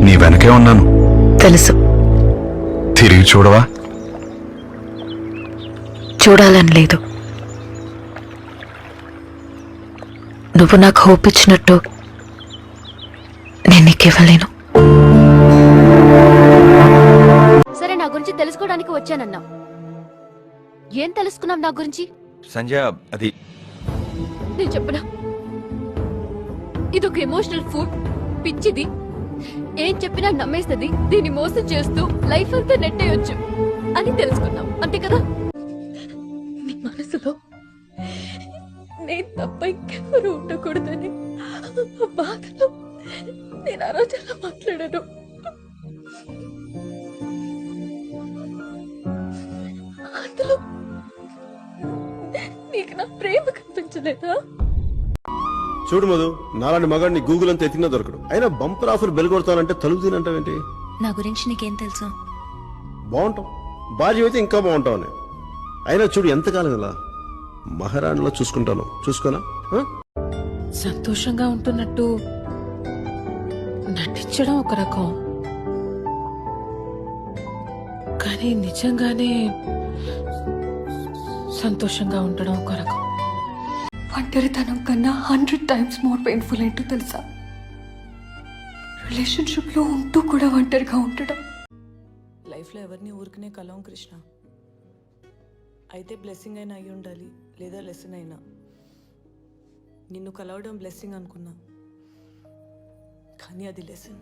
నీ వెనకే ఉన్నాను. తెలుసు. తిరిగి చూడవా? చూడాలని లేదు. నువ్వు నాకు హోప్ ఇచ్చినట్టు నేను నీకు ఇవ్వలేను. సరే, నా గురించి తెలుసుకోవడానికి వచ్చానన్నా. ఏం తెలుసుకున్నాం నా గురించి? సంజయ్, అది నేను చెప్పనా, ఇదొక ఎమోషనల్ ఫుడ్, పిచ్చిది, ఏం చెప్పినా నమ్మేస్తుంది, దీన్ని మోసం చేస్తూ లైఫ్ అంతా నెట్టేయొచ్చు అని తెలుసుకున్నాం, అంతే కదా? నీ మనసులో నేను తప్ప ఇంకెవరు ఉండకూడదని ఆ బాధలో నేను ఆ రోజుల్లో మాట్లాడాను. అందులో నీకు నా ప్రేమ కనిపించలేదా? చూడు మధు, నాలాంటి మగాడిని గూగుల్ అంతా ఎతికినా దొరకడు. అయినా బంపర్ ఆఫర్ బెల్ కొడతానంటే తలుపు తినంటావేంటి? నా గురించి నీకేం తెలుసు? బాగుంటాం, భార్య అయితే ఇంకా బాగుంటావు అని. అయినా చూడు, ఎంతకాలం ఇలా మహారాణిలో చూసుకుంటాను. చూసుకోనా? సంతోషంగా ఉంటున్నట్టు నటించడం ఒక రకం, కానీ నిజంగానే సంతోషంగా ఉండడం ఒక రకం. ఒంటరితనం కన్నా 100 times మోర్ పెయిన్ఫుల్ ఏంటో తెలుసా? రిలేషన్షిప్లో ఉంటూ కూడా ఒంటరిగా ఉండడం. లైఫ్లో ఎవరిని ఊరికనే కలవం కృష్ణ. అయితే బ్లెస్సింగ్ అయినా అయి ఉండాలి, లేదా లెసన్ అయినా. నిన్ను కలవడం బ్లెస్సింగ్ అనుకున్నా, కానీ అది లెసన్.